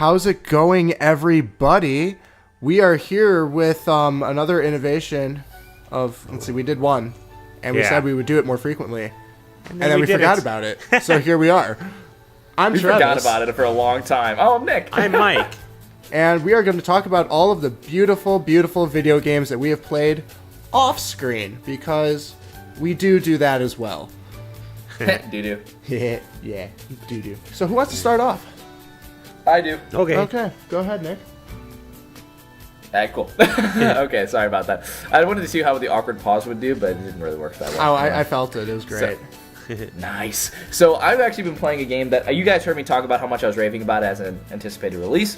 How's it going, everybody? We are here with another innovation of, let's see, we did one, and we said we would do it more frequently, and then we forgot about it. So here we are. I'm Travis. Forgot about it for a long time. Oh, Nick. I'm Mike. And we are going to talk about all of the beautiful, beautiful video games that we have played off screen, because we do that as well. Doo-doo. Yeah, do. So who wants to start off? I do. Okay, go ahead, Nick. Alright, cool. Okay, sorry about that. I wanted to see how the awkward pause would do, but it didn't really work that well. Oh, I felt it. It was great. Nice. So I've actually been playing a game that you guys heard me talk about how much I was raving about it as an anticipated release.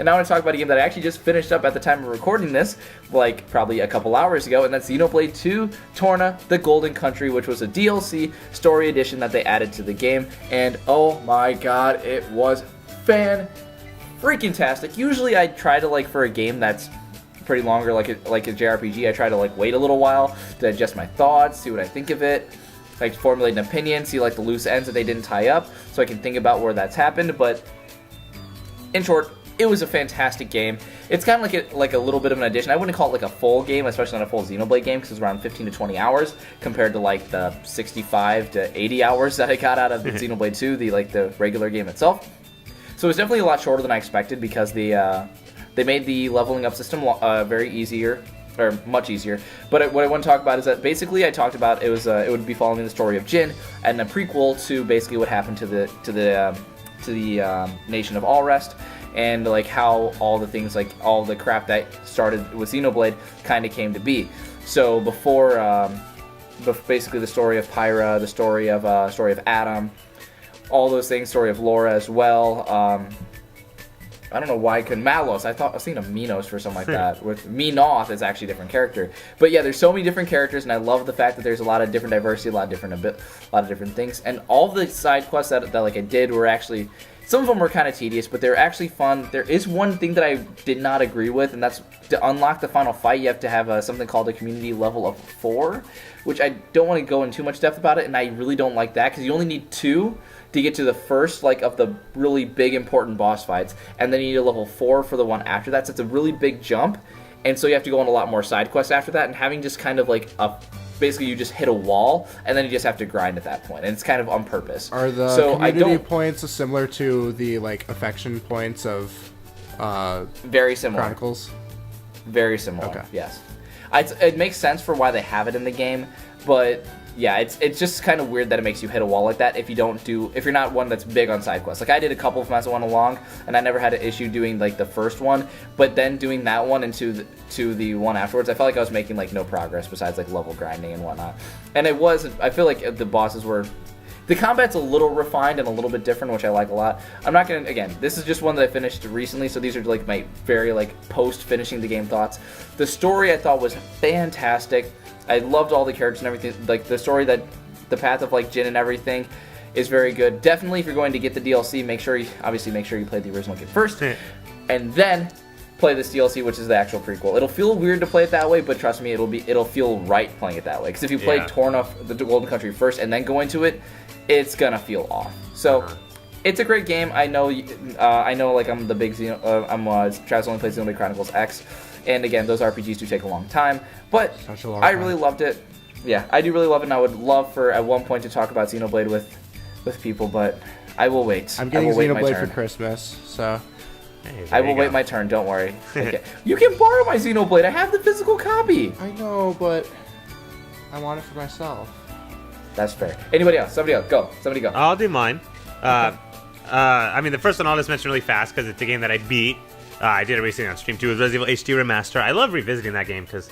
And now I want to talk about a game that I actually just finished up at the time of recording this, like probably a couple hours ago, and that's Xenoblade 2 Torna, The Golden Country, which was a DLC story edition that they added to the game. And oh my god, it was freaking-tastic. Usually I try to, for a game that's pretty longer, like a JRPG, I try to wait a little while to adjust my thoughts, see what I think of it, formulate an opinion, see the loose ends that they didn't tie up, so I can think about where that's happened. But in short, it was a fantastic game. It's kind of like a little bit of an addition. I wouldn't call it a full game, especially not a full Xenoblade game, because it's around 15 to 20 hours compared to the 65 to 80 hours that I got out of Xenoblade 2, the regular game itself. So it was definitely a lot shorter than I expected, because they made the leveling up system very easier, or much easier. But what I want to talk about is that basically I talked about it would be following the story of Jin and a prequel to basically what happened to the nation of Allrest, and how all the things, all the crap that started with Xenoblade kind of came to be. So before basically the story of Pyra, the story of Adam, all those things, story of Laura as well. I don't know why I couldn't. Malos. I was thinking of Minos for something like that. With Minoth is actually a different character. But yeah, there's so many different characters, and I love the fact that there's a lot of different diversity, a lot of different things. And all the side quests that I did were actually, some of them were kind of tedious, but they're actually fun. There is one thing that I did not agree with, and that's to unlock the final fight, you have to have something called a community level of 4, which I don't want to go in too much depth about it, and I really don't like that, because you only need 2 to get to the first, of the really big, important boss fights, and then you need a level 4 for the one after that, so it's a really big jump, and so you have to go on a lot more side quests after that, and having just kind of basically you just hit a wall, and then you just have to grind at that point, and it's kind of on purpose. Are the community points similar to the, affection points of very similar. Chronicles? Very similar, okay. Yes. It makes sense for why they have it in the game, but yeah, it's just kind of weird that it makes you hit a wall like that if you're not one that's big on side quests. I did a couple of them as I went along, and I never had an issue doing the first one, but then doing that one into the one afterwards, I felt like I was making no progress besides level grinding and whatnot. And I feel like the bosses were, the combat's a little refined and a little bit different, which I like a lot. I'm not gonna, again, this is just one that I finished recently, so these are my very post finishing the game thoughts. The story I thought was fantastic. I loved all the characters and everything. The story, that the path of Jin and everything is very good. Definitely, if you're going to get the DLC, make sure you play the original game first, and then play this DLC, which is the actual prequel. It'll feel weird to play it that way, but trust me, it'll feel right playing it that way. Because if you play Torna, the Golden Country first, and then go into it, it's gonna feel off. So it's a great game. I know. I'm the big Travis only plays Xenoblade Chronicles X. And again, those RPGs do take a long time, but I really loved it. Yeah, I do really love it, and I would love for at one point to talk about Xenoblade with people, but I will wait. I'm getting Xenoblade for Christmas, so I will wait my turn. Don't worry. Okay. You can borrow my Xenoblade. I have the physical copy. I know, but I want it for myself. That's fair. Anybody else? Somebody else. Go. Somebody go. I'll do mine. The first one I'll just mention really fast because it's a game that I beat. I did it recently on stream too. It was Resident Evil HD Remaster. I love revisiting that game because,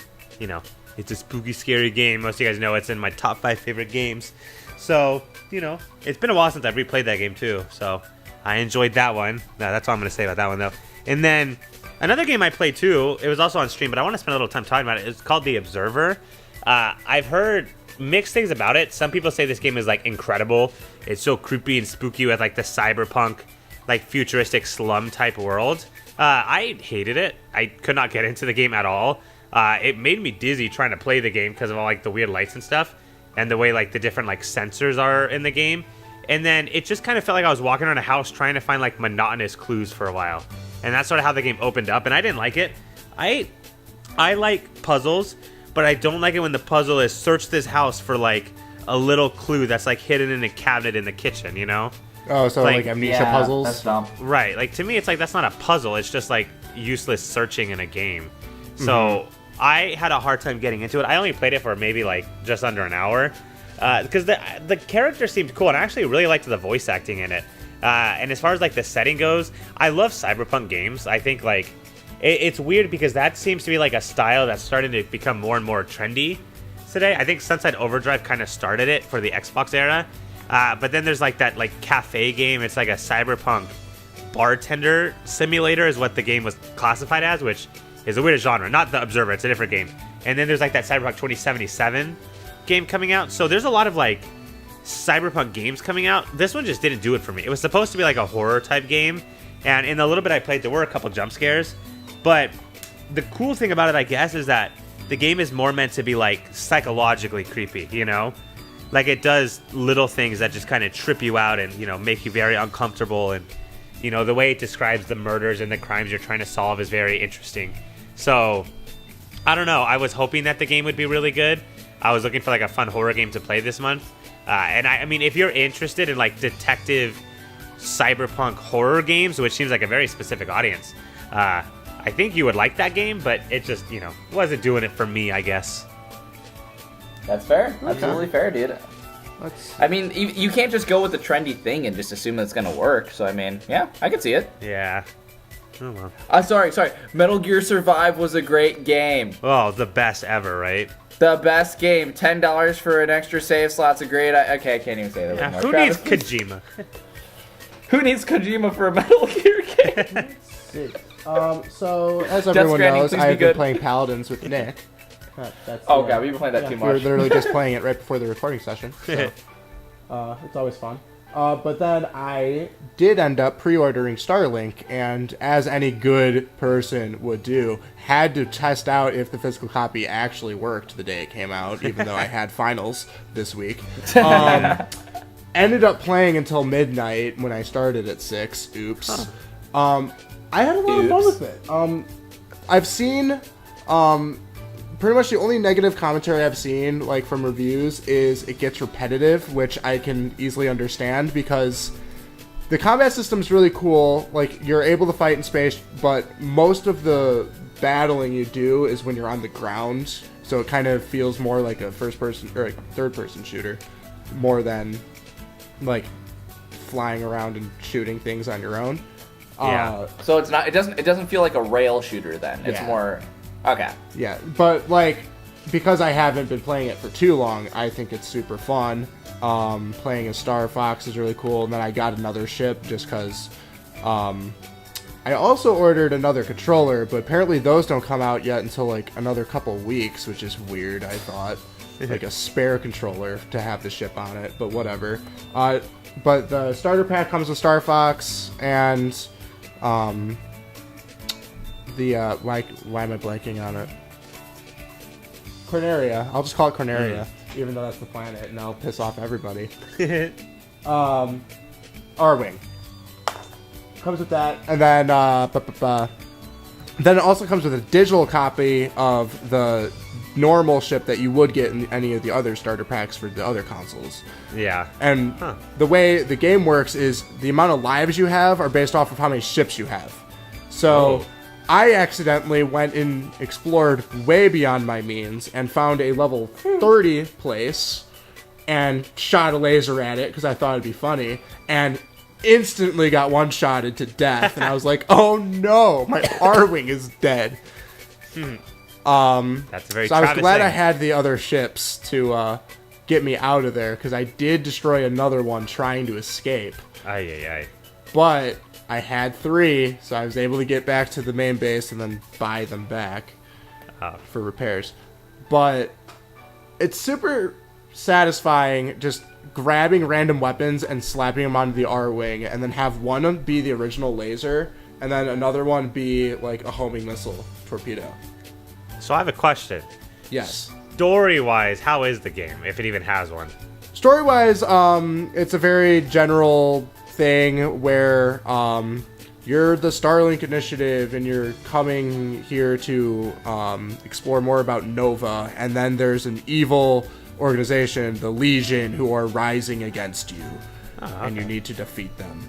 it's a spooky, scary game. Most of you guys know it's in my top 5 favorite games. So, it's been a while since I've replayed that game too. So, I enjoyed that one. That's all I'm going to say about that one though. And then, another game I played too, it was also on stream, but I want to spend a little time talking about it. It's called The Observer. I've heard mixed things about it. Some people say this game is incredible. It's so creepy and spooky with the cyberpunk, futuristic slum type world. I hated it. I could not get into the game at all. It made me dizzy trying to play the game because of all the weird lights and stuff, and the way the different sensors are in the game. And then it just kind of felt like I was walking around a house trying to find like monotonous clues for a while. And that's sort of how the game opened up, and I didn't like it. I like puzzles, but I don't like it when the puzzle is search this house for like a little clue that's like hidden in a cabinet in the kitchen, you know? Oh, so like amnesia puzzles? That's dumb. Right. Like to me, it's like that's not a puzzle. It's just like useless searching in a game. So I had a hard time getting into it. I only played it for maybe like just under an hour because the character seemed cool, and I actually really liked the voice acting in it. And as far as like the setting goes, I love cyberpunk games. I think like it's weird because that seems to be like a style that's starting to become more and more trendy today. I think Sunset Overdrive kind of started it for the Xbox era. But then there's like that like cafe game. It's like a cyberpunk bartender simulator is what the game was classified as, which is a weird genre. Not The Observer, it's a different game. And then there's like that Cyberpunk 2077 game coming out. So there's a lot of like cyberpunk games coming out. This one just didn't do it for me. It was supposed to be like a horror type game, and in the little bit I played, there were a couple jump scares. But the cool thing about it, I guess, is that the game is more meant to be like psychologically creepy, you know? Like it does little things that just kind of trip you out and, you know, make you very uncomfortable. And, you know, the way it describes the murders and the crimes you're trying to solve is very interesting. So, I don't know. I was hoping that the game would be really good. I was looking for like a fun horror game to play this month. And I mean, if you're interested in like detective cyberpunk horror games, which seems like a very specific audience, I think you would like that game, but it just, you know, wasn't doing it for me, I guess. That's fair. Okay. Absolutely fair, dude. I mean, you can't just go with the trendy thing and just assume that it's gonna work. So I mean, yeah, I can see it. Yeah. Oh well. Sorry. Metal Gear Survive was a great game. Oh, the best ever, right? The best game. $10 for an extra save slot's a great. Okay, I can't even say that. Yeah, anymore. who needs Kojima? Who needs Kojima for a Metal Gear game? So as everyone knows, I've been playing Paladins with Nick. God, we've been playing that too much. We're literally just playing it right before the recording session. So, it's always fun. But then I did end up pre-ordering Starlink, and as any good person would do, had to test out if the physical copy actually worked the day it came out, even though I had finals this week. Ended up playing until midnight when I started at 6. Oops. I had a lot of fun with it. I've seen... pretty much the only negative commentary I've seen, like, from reviews is it gets repetitive, which I can easily understand because the combat system's really cool. Like, you're able to fight in space, but most of the battling you do is when you're on the ground, so it kind of feels more like a first-person or like third-person shooter, more than like flying around and shooting things on your own. Yeah. So it's not. It doesn't feel like a rail shooter then. It's more. Okay. Yeah, but like because I haven't been playing it for too long, I think it's super fun. Playing as Star Fox is really cool, and then I got another ship just because. I also ordered another controller, but apparently those don't come out yet until like another couple weeks, which is weird. I thought like a spare controller to have the ship on it, but whatever. But the starter pack comes with Star Fox and the why am I blanking on it? Corneria. I'll just call it Corneria, even though that's the planet, and I'll piss off everybody. R-Wing comes with that, and then then it also comes with a digital copy of the normal ship that you would get in any of the other starter packs for the other consoles. Yeah. And the way the game works is the amount of lives you have are based off of how many ships you have. So I accidentally went and explored way beyond my means and found a level 30 place and shot a laser at it because I thought it'd be funny, and instantly got one-shotted to death. And I was like, oh no, my R-Wing is dead. That's very So I was glad thing. I had the other ships to get me out of there, because I did destroy another one trying to escape. Aye. But I had 3, so I was able to get back to the main base and then buy them back for repairs. But it's super satisfying just grabbing random weapons and slapping them onto the R-Wing, and then have one be the original laser, and then another one be like a homing missile torpedo. So I have a question. Yes. Story-wise, how is the game, if it even has one? Story-wise, it's a very general thing where you're the Starlink Initiative and you're coming here to explore more about Nova, and then there's an evil organization, the Legion, who are rising against you, and you need to defeat them.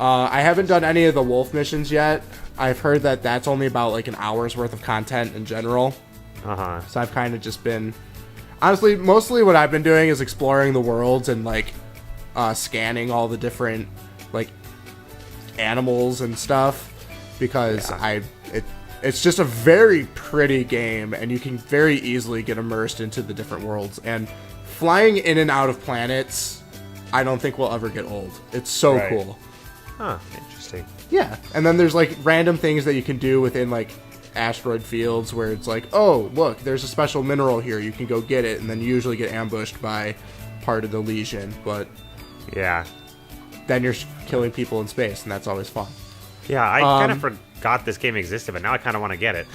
I haven't done any of the Wolf missions yet. I've heard that that's only about like an hour's worth of content in general. So I've kind of just been... Honestly, mostly what I've been doing is exploring the worlds and like scanning all the different like animals and stuff, because it's just a very pretty game, and you can very easily get immersed into the different worlds. And flying in and out of planets, I don't think will ever get old. It's so cool. Interesting. Yeah, and then there's like random things that you can do within like asteroid fields where it's like, oh, look, there's a special mineral here, you can go get it, and then you usually get ambushed by part of the Legion, but then you're killing people in space, and that's always fun. Yeah, I kind of forgot this game existed, but now I kind of want to get it.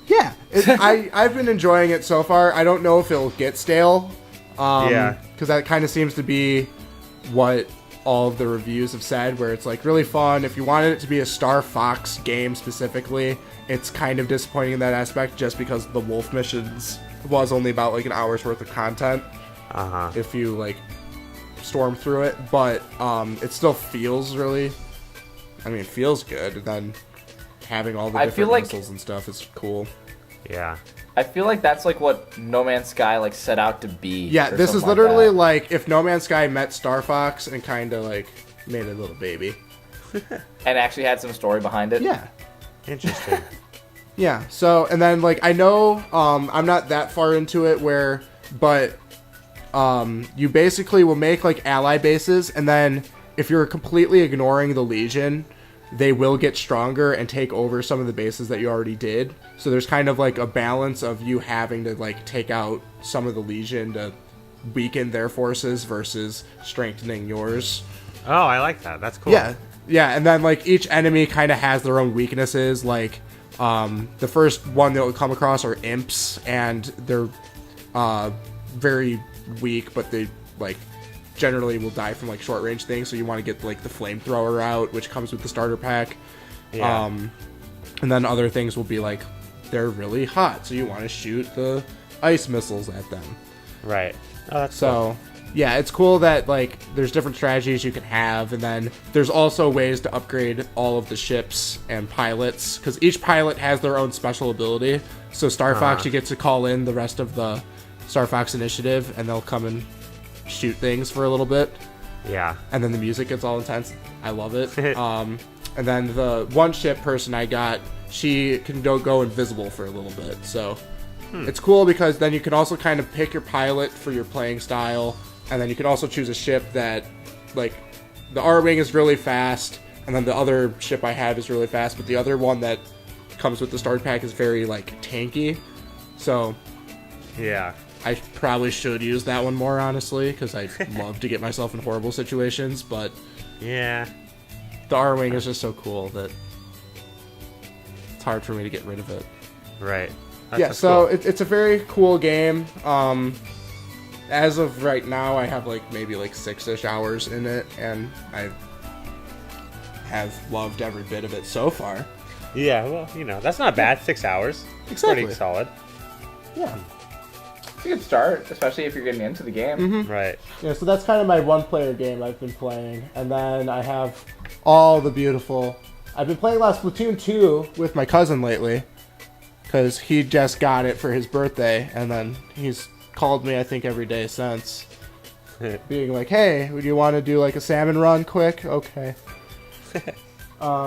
Yeah, I've been enjoying it so far. I don't know if it'll get stale, because that kind of seems to be what all of the reviews have said, where it's like really fun. If you wanted it to be a Star Fox game specifically, it's kind of disappointing in that aspect, just because the Wolf missions was only about like an hour's worth of content. If you like storm through it, but it still feels really, it feels good. And then having all the different missiles and stuff is cool. Yeah. I feel like that's like what No Man's Sky like set out to be. Yeah, this is literally like if No Man's Sky met Star Fox and kind of like made a little baby. And actually had some story behind it. Yeah. Interesting. Yeah, so, and then like I know I'm not that far into it but you basically will make like ally bases, and then if you're completely ignoring the Legion, they will get stronger and take over some of the bases that you already did. So there's kind of like a balance of you having to like take out some of the Legion to weaken their forces versus strengthening yours. Oh, I like that. That's cool. Yeah, and then like each enemy kind of has their own weaknesses. Like the first one that you'll come across are imps, and they're very weak, but they like generally will die from like short range things, so you want to get like the flamethrower out, which comes with the starter pack. And then other things will be like they're really hot, so you want to shoot the ice missiles at them. Right. Oh, that's so cool. Yeah, it's cool that like there's different strategies you can have, and then there's also ways to upgrade all of the ships and pilots, because each pilot has their own special ability. So Star Fox, you get to call in the rest of the Star Fox Initiative, and they'll come and shoot things for a little bit. Yeah. And then the music gets all intense. I love it. And then the one ship person I got, she can go invisible for a little bit. So it's cool, because then you can also kind of pick your pilot for your playing style. And then you can also choose a ship that, like, the R-Wing is really fast, and then the other ship I have is really fast, but the other one that comes with the starter pack is very, like, tanky. So yeah, I probably should use that one more, honestly, because I love to get myself in horrible situations, but yeah, the R-Wing is just so cool that it's hard for me to get rid of it. Right. That's so cool. It's a very cool game. As of right now, I have like maybe like 6-ish hours in it, and I have loved every bit of it so far. Yeah, well, that's not bad. 6 hours. Exactly. Pretty solid. Yeah. It's a good start, especially if you're getting into the game. Mm-hmm. Right. Yeah, so that's kind of my one-player game I've been playing. And then I have all the beautiful... I've been playing a lot of Splatoon 2 with my cousin lately, because he just got it for his birthday, and then he's called me, I think, every day since, being like, hey, would you want to do like a salmon run quick? Okay. But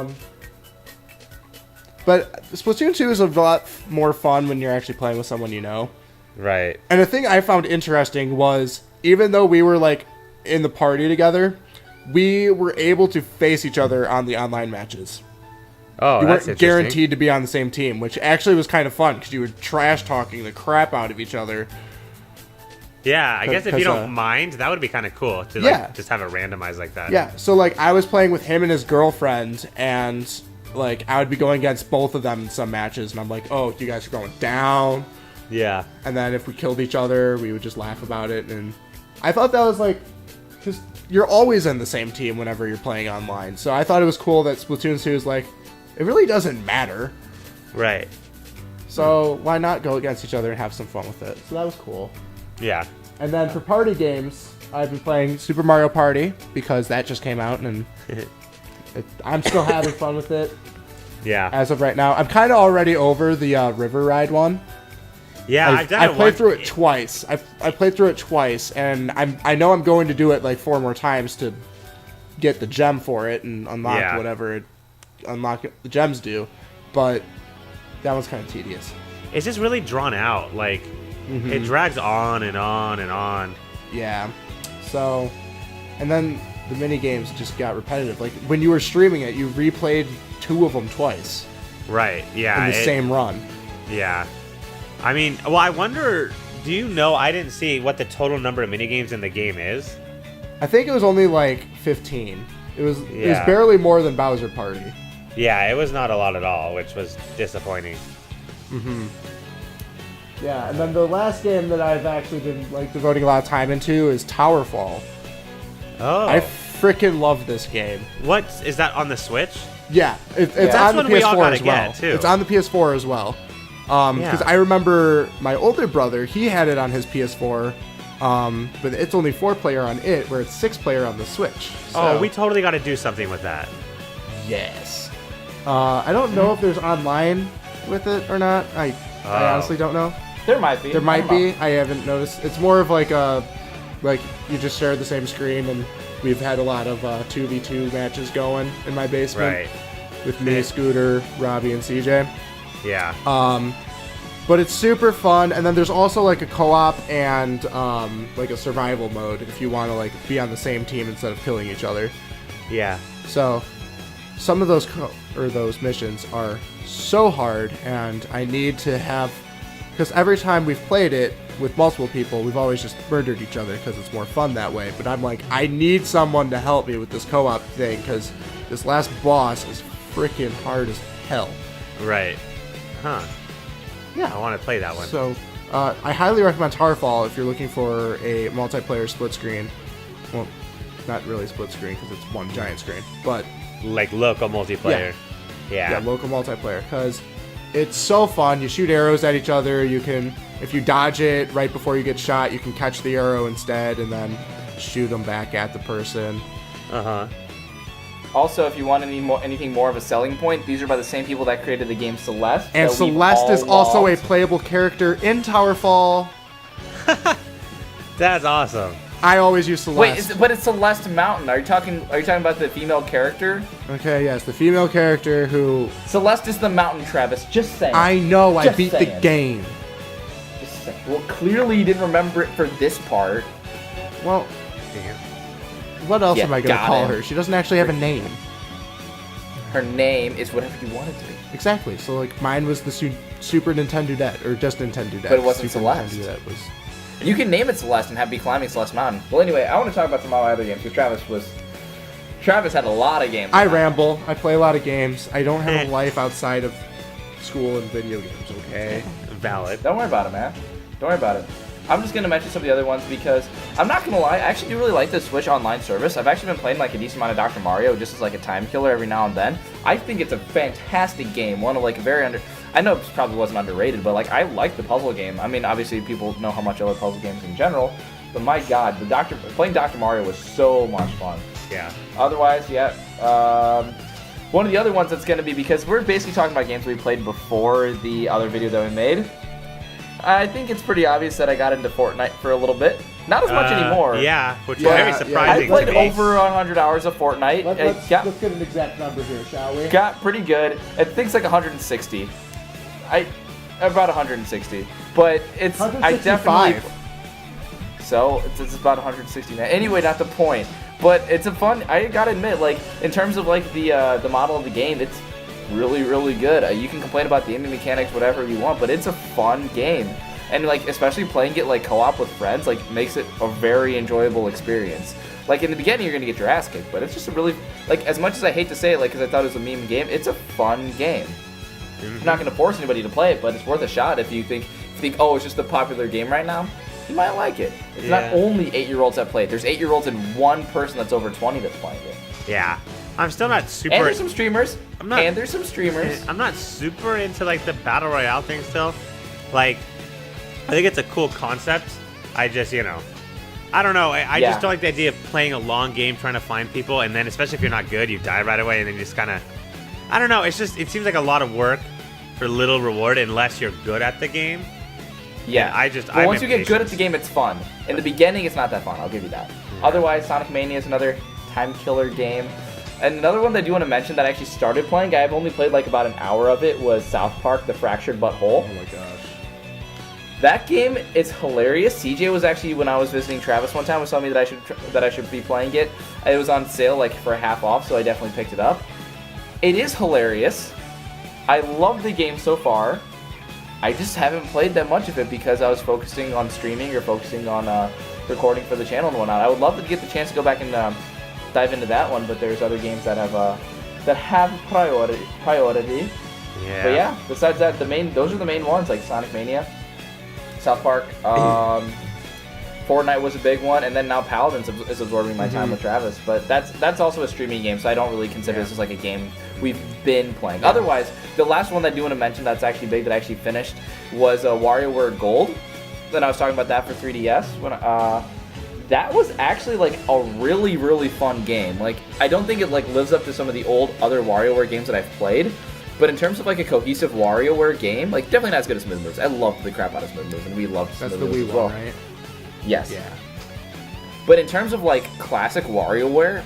Splatoon 2 is a lot more fun when you're actually playing with someone you know. Right. And the thing I found interesting was, even though we were like in the party together, we were able to face each other on the online matches. Oh, you that's weren't guaranteed to be on the same team, which actually was kind of fun, because you were trash talking the crap out of each other. Yeah, I guess if you don't mind, that would be kind of cool to like just have it randomized like that. Yeah, so like I was playing with him and his girlfriend, and like I would be going against both of them in some matches, and I'm like, oh, you guys are going down. Yeah. And then if we killed each other, we would just laugh about it, and I thought that was like, because you're always in the same team whenever you're playing online. So I thought it was cool that Splatoon 2 is like, it really doesn't matter. Right. So why not go against each other and have some fun with it? So that was cool. Yeah. And then for party games, I've been playing Super Mario Party because that just came out, and I'm still having fun with it. Yeah. As of right now, I'm kind of already over the River Ride one. Yeah, I've done it. I played through it twice. I played through it twice, and I know I'm going to do it like 4 more times to get the gem for it and unlock whatever the gems do. But that one's kind of tedious. It's just really drawn out. Like, it drags on and on and on. Yeah. So, and then the mini games just got repetitive. Like when you were streaming it, you replayed 2 of them twice. Right. Yeah. In the same run. Yeah. I mean, well, I wonder. Do you know? I didn't see what the total number of mini games in the game is. I think it was only like 15. It was barely more than Bowser Party. Yeah, it was not a lot at all, which was disappointing. Yeah, and then the last game that I've actually been like devoting a lot of time into is Towerfall. Oh. I freaking love this game. What is that on the Switch? Yeah, it's on the PS4 as well. It's on the PS4 as well. Because I remember my older brother, he had it on his PS4, but it's only 4-player on it, where it's 6-player on the Switch. So. Oh, we totally got to do something with that. Yes. I don't know if there's online with it or not. I honestly don't know. There might be. There might be. I haven't noticed. It's more of like you just share the same screen, and we've had a lot of 2v2 matches going in my basement. Right. With me, Scooter, Robbie, and CJ. Yeah. But it's super fun, and then there's also like a co-op and like a survival mode if you want to like be on the same team instead of killing each other. Yeah. So some of those those missions are so hard, and I need to have, because every time we've played it with multiple people, we've always just murdered each other because it's more fun that way. But I'm like, I need someone to help me with this co-op thing, because this last boss is freaking hard as hell. Right. Huh. Yeah. I want to play that one. So, I highly recommend Towerfall if you're looking for a multiplayer split screen. Well, not really split screen because it's one giant screen, but like local multiplayer. Yeah, local multiplayer, because it's so fun. You shoot arrows at each other. You can, if you dodge it right before you get shot, you can catch the arrow instead and then shoot them back at the person. Also, if you want anything more of a selling point, these are by the same people that created the game Celeste. And Celeste is also a playable character in Towerfall. That's awesome. I always use Celeste. Wait, but it's Celeste Mountain. Are you talking about the female character? Okay, yes, the female character who... Celeste is the mountain, Travis. Just saying. I know, I beat the game. Just saying. Well, clearly you didn't remember it for this part. Well... What else am I going to call her? She doesn't actually have a name. Her name is whatever you want it to be. Exactly. So, like, mine was the Super Nintendudez, or just Nintendudez. But it wasn't Super Celeste. Nintendudez was... You can name it Celeste and have be climbing Celeste Mountain. Well, anyway, I want to talk about some of my other games, because Travis had a lot of games. I ramble. I play a lot of games. I don't have a life outside of school and video games, okay? Valid. Don't worry about it, man. Don't worry about it. I'm just going to mention some of the other ones because I'm not going to lie, I actually do really like the Switch Online service. I've actually been playing like a decent amount of Dr. Mario just as like a time killer every now and then. I think it's a fantastic game. One of like I know it probably wasn't underrated, but like I like the puzzle game. I mean, obviously people know how much I love puzzle games in general, but my god, playing Dr. Mario was so much fun. Yeah. Otherwise, yeah. One of the other ones that's going to be, because we're basically talking about games we played before the other video that we made. I think it's pretty obvious that I got into Fortnite for a little bit. Not as much anymore. Yeah, which is very surprising. I played over 100 hours of Fortnite. Let's get an exact number here, shall we? Got pretty good. I think it's like 160. About 160. But it's... 165. I definitely... So, it's about 169. Anyway, not the point. But it's a fun... I gotta admit, like, in terms of, like, the model of the game, it's really, really good. You can complain about the aiming mechanics, whatever you want, but it's a fun game. And, like, especially playing it, like, co-op with friends, like, makes it a very enjoyable experience. Like, in the beginning, you're gonna get your ass kicked, but it's just a really... Like, as much as I hate to say it, like, because I thought it was a meme game, it's a fun game. I'm not gonna force anybody to play it, but it's worth a shot if you think, oh, it's just a popular game right now. you might like it. It's not only 8-year-olds that play it. There's 8-year-olds and one person that's over 20 that's playing it. Yeah. I'm still not super... And there's some streamers. I'm not super into, like, the Battle Royale thing still. Like, I think it's a cool concept. I just, I don't know. I just don't like the idea of playing a long game trying to find people, and then, especially if you're not good, you die right away, and then you just kind of... I don't know. It seems like a lot of work for little reward unless you're good at the game. Yeah. Once you get good at the game, it's fun. In the beginning, it's not that fun. I'll give you that. Otherwise, Sonic Mania is another time killer game. And another one that I do want to mention that I actually started playing, I've only played like about an hour of it, was South Park: The Fractured But Whole. Oh my gosh. That game is hilarious. CJ was actually, when I was visiting Travis one time, was telling me that I should be playing it. It was on sale like for half off, so I definitely picked it up. It is hilarious. I love the game so far. I just haven't played that much of it because I was focusing on streaming or focusing on recording for the channel and whatnot. I would love to get the chance to go back and dive into that one, but there's other games that have priority. Yeah. But yeah, besides that, those are the main ones, like Sonic Mania, South Park, Fortnite was a big one, and then now Paladins is absorbing my time with Travis. But that's also a streaming game, so I don't really consider this as like a game we've been playing. Yeah. Otherwise, the last one that I do want to mention that's actually big that I actually finished was WarioWare Gold. Then I was talking about that for 3DS when that was actually like a really, really fun game. Like, I don't think it like lives up to some of the old other WarioWare games that I've played, but in terms of like a cohesive WarioWare game, like definitely not as good as Smooth Moves. I loved the crap out of Smooth Moves, and we loved Smooth Moves as well. Right? Yes. Yeah. But in terms of like classic WarioWare,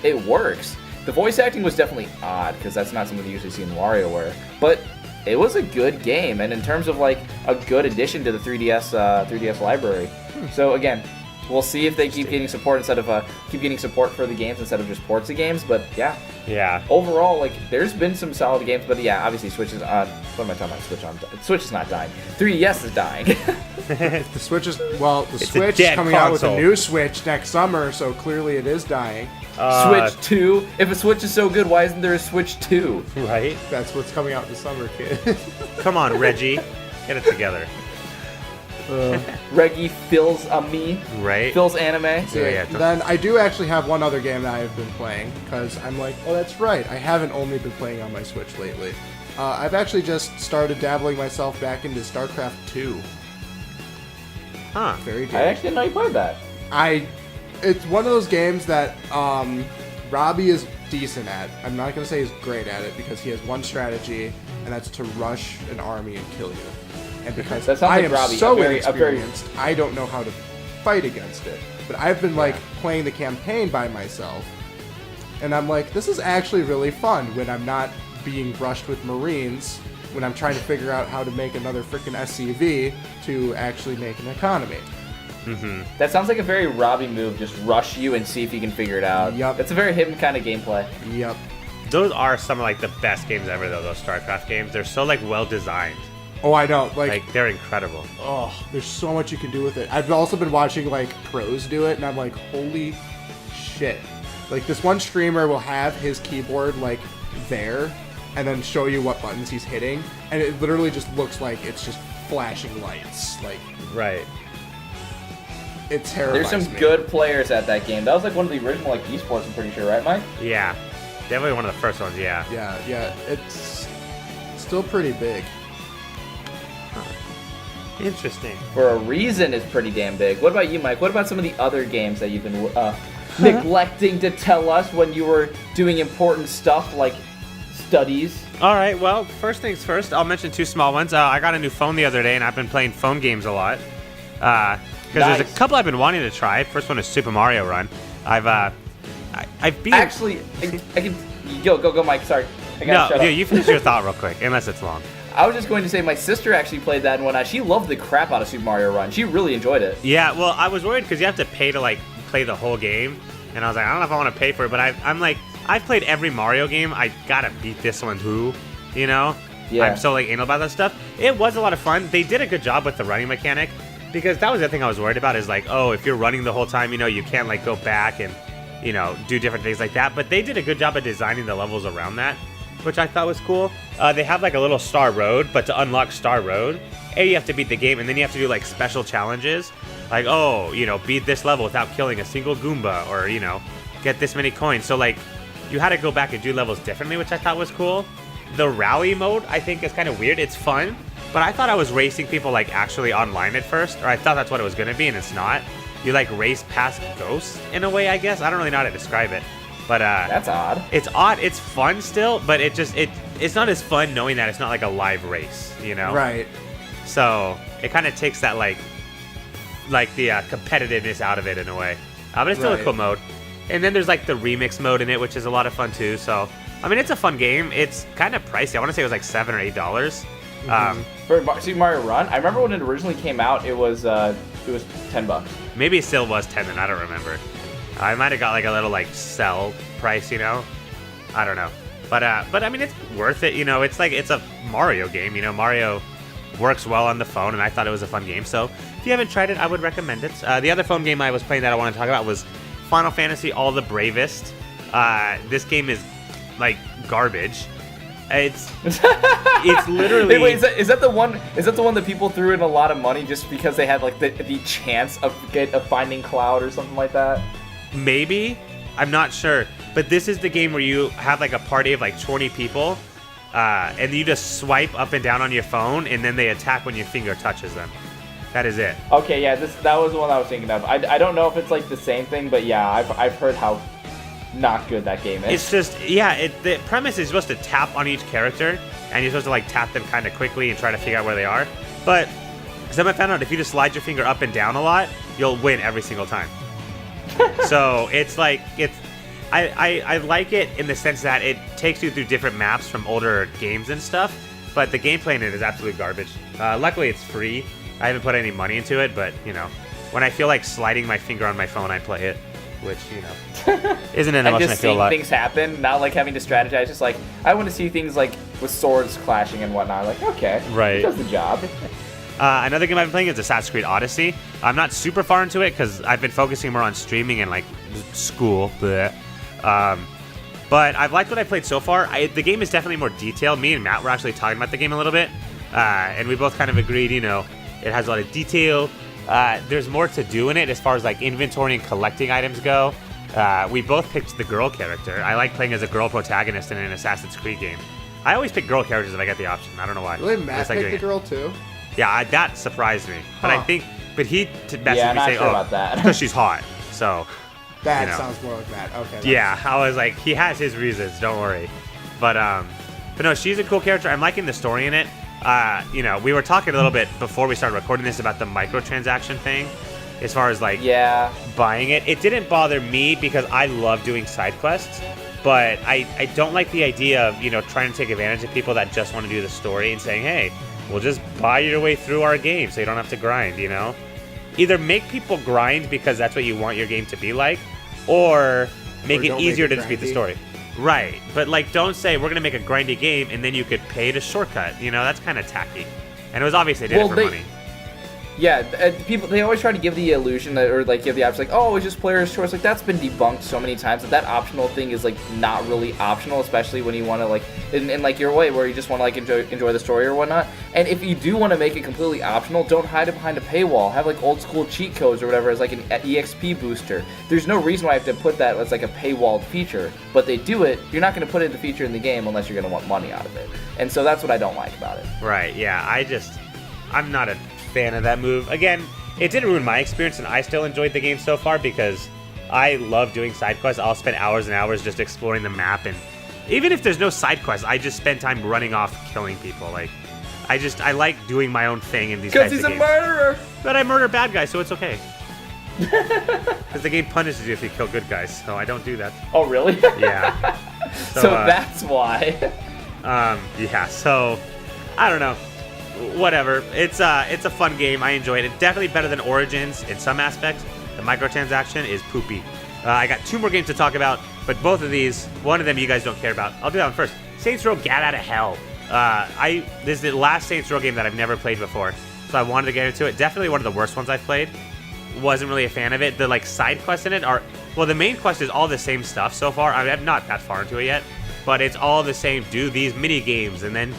it works. The voice acting was definitely odd because that's not something you usually see in WarioWare, but it was a good game, and in terms of like a good addition to the 3DS library. So again, we'll see if they keep getting support for the games instead of just ports of games. But yeah. Overall, like there's been some solid games, but yeah, obviously Switch is on. What am I talking about? Switch on. Switch is not dying. 3DS is dying. The Switch is Switch is coming out with a new Switch next summer, so clearly it is dying. Switch 2. If a Switch is so good, why isn't there a Switch 2? Right. That's what's coming out this summer, kid. Come on, Reggie, get it together. Reggie fills me. Right. Fills anime. So, then I do actually have one other game that I've been playing because I'm like, oh, that's right. I haven't only been playing on my Switch lately. I've actually just started dabbling myself back into StarCraft 2. Huh. Very good. I actually didn't know you played that. It's one of those games that Robbie is decent at. I'm not going to say he's great at it because he has one strategy, and that's to rush an army and kill you. And because I am so inexperienced, I don't know how to fight against it. But I've been like playing the campaign by myself, and I'm like, this is actually really fun when I'm not being rushed with Marines, when I'm trying to figure out how to make another freaking SCV to actually make an economy. Mm-hmm. That sounds like a very Robbie move, just rush you and see if you can figure it out. Yep. It's a very him kind of gameplay. Yep. Those are some of like the best games ever, though, those StarCraft games. They're so like well designed. Oh, I know. Like they're incredible. Oh, there's so much you can do with it. I've also been watching like pros do it, and I'm like, holy shit. Like this one streamer will have his keyboard like there, and then show you what buttons he's hitting, and it literally just looks like it's just flashing lights. Like, right. It terrifies There's some me. good players at that game. That was like one of the original like esports, I'm pretty sure, right, Mike? Yeah. Definitely one of the first ones, yeah. Yeah. It's still pretty big. Interesting. For a reason, it's pretty damn big. What about you, Mike? What about some of the other games that you've been neglecting to tell us when you were doing important stuff like studies? All right, well, first things first, I'll mention two small ones. I got a new phone the other day, and I've been playing phone games a lot. Because there's a couple I've been wanting to try. First one is Super Mario Run. I've beat... Actually, I can... Go, Mike. Sorry. I gotta shut up. You finish your thought real quick, unless it's long. I was just going to say my sister actually played that and whatnot. She loved the crap out of Super Mario Run. She really enjoyed it. Yeah, well, I was worried because you have to pay to, like, play the whole game. And I was like, I don't know if I want to pay for it, but I'm like, I've played every Mario game. I gotta beat this one too, you know? Yeah. I'm so, like, anal about that stuff. It was a lot of fun. They did a good job with the running mechanic because that was the thing I was worried about is, like, oh, if you're running the whole time, you know, you can't, like, go back and, you know, do different things like that. But they did a good job of designing the levels around that, which I thought was cool. They have like a little Star Road, but to unlock Star Road, you have to beat the game, and then you have to do like special challenges. Like, oh, beat this level without killing a single Goomba, or, get this many coins. So, like, you had to go back and do levels differently, which I thought was cool. The rally mode, I think, is kind of weird. It's fun, but I thought I was racing people, like, actually online at first, or I thought that's what it was going to be, and it's not. You, like, race past ghosts in a way, I guess. I don't really know how to describe it, but that's odd. It's odd. It's fun still, but it's not as fun knowing that it's not, like, a live race, Right. So it kind of takes that, like the competitiveness out of it in a way. But it's still a cool mode. And then there's, like, the remix mode in it, which is a lot of fun, too. So, I mean, it's a fun game. It's kind of pricey. I want to say it was, like, $7 or $8. For Super Mario Run, I remember when it originally came out, it was $10. Maybe it still was 10, and I don't remember. I might have got, like, a little, like, sell price, I don't know. But I mean, it's worth it, It's like, it's a Mario game, Mario works well on the phone, and I thought it was a fun game. So, if you haven't tried it, I would recommend it. The other phone game I was playing that I want to talk about was Final Fantasy All the Bravest. This game is, like, garbage. It's literally. Wait, is that the one? Is that the one that people threw in a lot of money just because they had, like, the chance of finding Cloud or something like that? Maybe, I'm not sure. But this is the game where you have, like, a party of, like, 20 people, and you just swipe up and down on your phone, and then they attack when your finger touches them. That is it. Okay, yeah, that was the one I was thinking of. I don't know if it's, like, the same thing, but yeah, I've heard how not good that game is. It's just, yeah, the premise is supposed to tap on each character, and you're supposed to, like, tap them kind of quickly and try to figure out where they are. But, as I found out, if you just slide your finger up and down a lot, you'll win every single time. So, it's like, I like it in the sense that it takes you through different maps from older games and stuff, but the gameplay in it is absolute garbage. Luckily, it's free. I haven't put any money into it, but, when I feel like sliding my finger on my phone, I play it, which, isn't an emotion I feel a lot. And just seeing things happen, not, like, having to strategize, just, like, I want to see things, like, with swords clashing and whatnot. Like, okay, right. It does the job. Another game I've been playing is Assassin's Creed Odyssey. I'm not super far into it because I've been focusing more on streaming and, like, school. But I've liked what I played so far. The game is definitely more detailed. Me and Matt were actually talking about the game a little bit, and we both kind of agreed, it has a lot of detail. There's more to do in it as far as, like, inventory and collecting items go. We both picked the girl character. I like playing as a girl protagonist in an Assassin's Creed game. I always pick girl characters if I get the option. I don't know why. Really, Matt picked the girl too? Yeah, that surprised me. But I think, he messaged me saying, about that. because she's hot. So, that sounds more like Matt. Okay. Yeah, I was like, he has his reasons. Don't worry. But no, she's a cool character. I'm liking the story in it. We were talking a little bit before we started recording this about the microtransaction thing, as far as, like, buying it. It didn't bother me because I love doing side quests, but I don't like the idea of, trying to take advantage of people that just want to do the story and saying, hey, we'll just buy your way through our game so you don't have to grind, Either make people grind because that's what you want your game to be like, or make it easier to just beat the story. Right, but, like, don't say we're gonna make a grindy game and then you could pay to shortcut. That's kind of tacky. And it was obvious they did it for money. Yeah, people, they always try to give the illusion that, or, like, give the option, like, oh, it's just player's choice. Like, that's been debunked so many times that optional thing is, like, not really optional, especially when you want to, like, in like, your way where you just want to, like, enjoy the story or whatnot. And if you do want to make it completely optional, don't hide it behind a paywall. Have, like, old school cheat codes or whatever as, like, an EXP booster. There's no reason why I have to put that as, like, a paywalled feature, but they do it. You're not going to put it the feature in the game unless you're going to want money out of it. And so that's what I don't like about it. Right, yeah, I'm not a fan of that move. Again, it didn't ruin my experience, and I still enjoyed the game so far because I love doing side quests. I'll spend hours and hours just exploring the map, and even if there's no side quests, I just spend time running off killing people. Like, I like doing my own thing in these types of games. Because he's a murderer! But I murder bad guys, so it's okay. Because the game punishes you if you kill good guys, so I don't do that. Oh, really? Yeah. So that's why. Yeah, so I don't know. Whatever. It's a fun game. I enjoy it. It's definitely better than Origins in some aspects. The microtransaction is poopy. I got 2 more games to talk about, but both of these, one of them you guys don't care about. I'll do that one first. Saints Row: Get Out of Hell. This is the last Saints Row game that I've never played before, so I wanted to get into it. Definitely one of the worst ones I've played. Wasn't really a fan of it. The, like, side quests in it are, well, the main quest is all the same stuff so far. I mean, I'm not that far into it yet, but it's all the same. Do these mini games, and then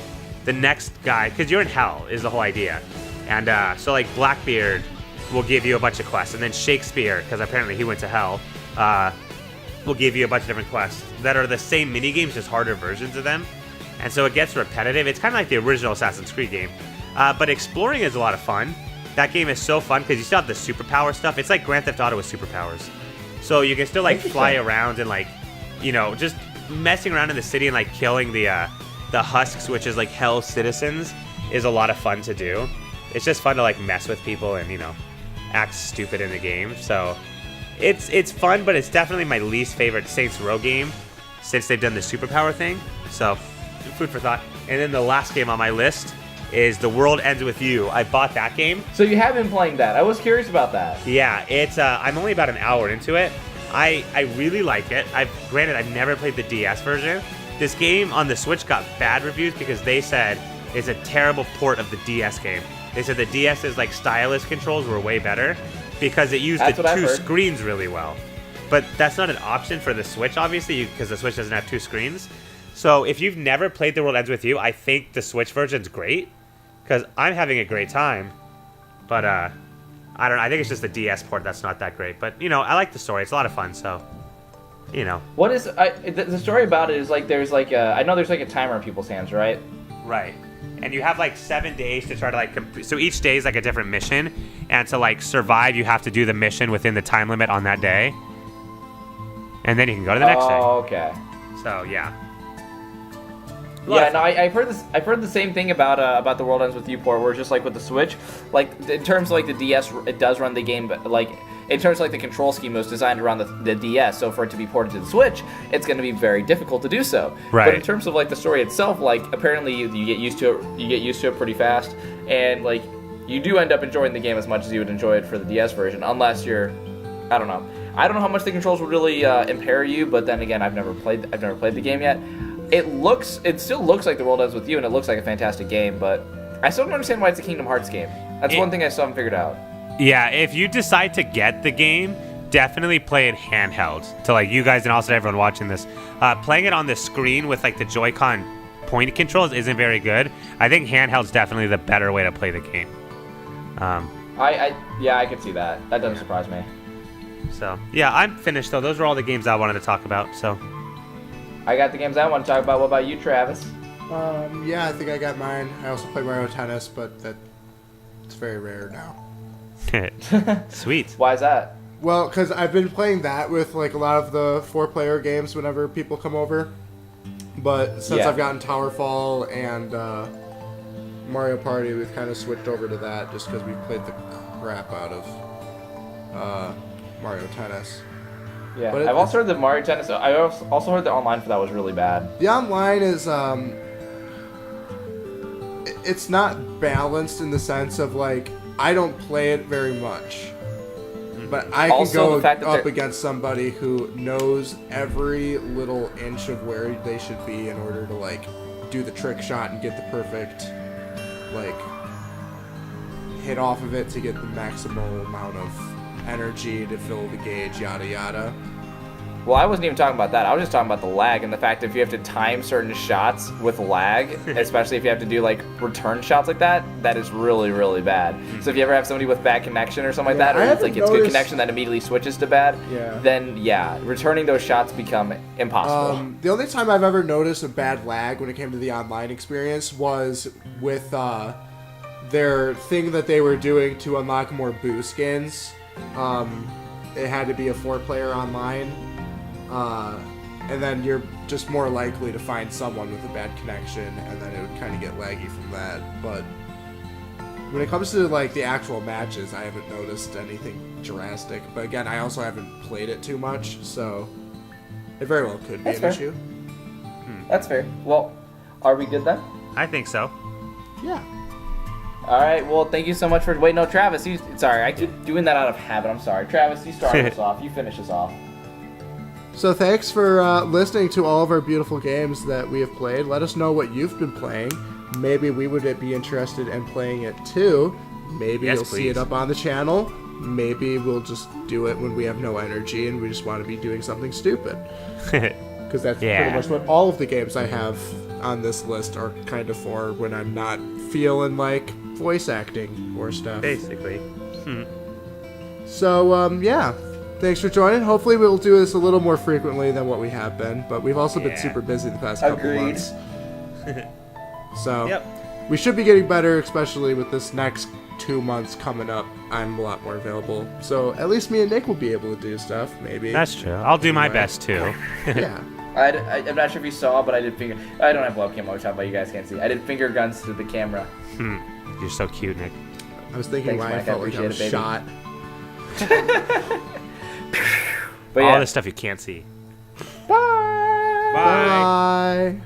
the next guy, because you're in hell is the whole idea. And so, like, Blackbeard will give you a bunch of quests, and then Shakespeare, because apparently he went to hell, will give you a bunch of different quests that are the same mini games, just harder versions of them. And so it gets repetitive. It's kind of like the original Assassin's Creed game. But exploring is a lot of fun. That game is so fun because you still have the superpower stuff. It's like Grand Theft Auto with superpowers. So you can still like fly around and like, you know, just messing around in the city and like killing the husks, which is like hell citizens, is a lot of fun to do. It's just fun to like mess with people and, you know, act stupid in the game. So it's fun, but it's definitely my least favorite Saints Row game since they've done the superpower thing. So food for thought. And then the last game on my list is The World Ends With You. I bought that game. So you have been playing that. I was curious about that. Yeah, it's I'm only about an hour into it. I really like it. Granted, I've never played the DS version. This game on the Switch got bad reviews because they said it's a terrible port of the DS game. They said the DS's like stylus controls were way better because it used the two screens really well. But that's not an option for the Switch, obviously, because the Switch doesn't have two screens. So if you've never played The World Ends With You, I think the Switch version's great because I'm having a great time. But I don't know. I think it's just the DS port that's not that great. But, you know, I like the story. It's a lot of fun, so, you know. What is... the story about it is, like, there's, like, I know there's, like, a timer in people's hands, right? Right. And you have, like, 7 days to try to, like, complete... So each day is, like, a different mission. And to, like, survive, you have to do the mission within the time limit on that day. And then you can go to the next day. Oh, okay. So, yeah. Yeah, no, I've heard this. I've heard the same thing about the World Ends With You port, where it's just like with the Switch, like in terms of like the DS, it does run the game, but like in terms of like the control scheme, it was designed around the DS. So for it to be ported to the Switch, it's going to be very difficult to do so. Right. But in terms of like the story itself, like apparently you get used to it. You get used to it pretty fast, and like you do end up enjoying the game as much as you would enjoy it for the DS version, unless you're, I don't know. I don't know how much the controls would really impair you, but then again, I've never played the game yet. It still looks like The World Ends With You, and it looks like a fantastic game, but I still don't understand why it's a Kingdom Hearts game. That's one thing I still haven't figured out. Yeah, if you decide to get the game, definitely play it handheld. To like you guys and also to everyone watching this, playing it on the screen with like the Joy-Con point controls isn't very good. I think handheld's definitely the better way to play the game. I could see that. That doesn't surprise me. So yeah, I'm finished though. Those are all the games I wanted to talk about. So. I got the games I want to talk about. What about you, Travis? Yeah, I think I got mine. I also play Mario Tennis, but it's very rare now. Sweet. Why is that? Well, because I've been playing that with like a lot of the 4-player games whenever people come over. But since I've gotten Towerfall and Mario Party, we've kind of switched over to that just because we played the crap out of Mario Tennis. Yeah, I've also heard that Mario Tennis. I also heard the online for that was really bad. The online is it's not balanced in the sense of like I don't play it very much, but I can go up against somebody who knows every little inch of where they should be in order to like do the trick shot and get the perfect like hit off of it to get the maximal amount of energy to fill the gauge, yada yada. Well, I wasn't even talking about that. I was just talking about the lag and the fact that if you have to time certain shots with lag, especially if you have to do like return shots like that, that is really, really bad. So if you ever have somebody with bad connection or something like that, or it's like it's good connection that immediately switches to bad, then returning those shots become impossible. The only time I've ever noticed a bad lag when it came to the online experience was with their thing that they were doing to unlock more Boo skins. It had to be a 4-player online. And then you're just more likely to find someone with a bad connection, and then it would kind of get laggy from that. But when it comes to like the actual matches, I haven't noticed anything drastic. But again, I also haven't played it too much, so it very well could be an issue. That's fair. Well, are we good then? I think so. Yeah. All right. Well, thank you so much for. Wait, no, Travis. Sorry, I keep doing that out of habit. I'm sorry, Travis. You started us off. You finish us off. So thanks for listening to all of our beautiful games that we have played. Let us know what you've been playing. Maybe we would be interested in playing it too. Maybe you'll see it up on the channel. Maybe we'll just do it when we have no energy and we just want to be doing something stupid. Because that's pretty much what all of the games I have on this list are kind of for when I'm not feeling like voice acting or stuff. Basically. So, yeah. Thanks for joining. Hopefully we'll do this a little more frequently than what we have been, but we've also been super busy the past couple months. So, we should be getting better, especially with this next 2 months coming up. I'm a lot more available. So, at least me and Nick will be able to do stuff, maybe. That's true. I'll do my best, too. Yeah. I'm not sure if you saw, but I did finger... I don't have webcam on top, but you guys can't see. I did finger guns to the camera. You're so cute, Nick. I was thinking why I felt like I was shot. But all this stuff you can't see. Bye. Bye.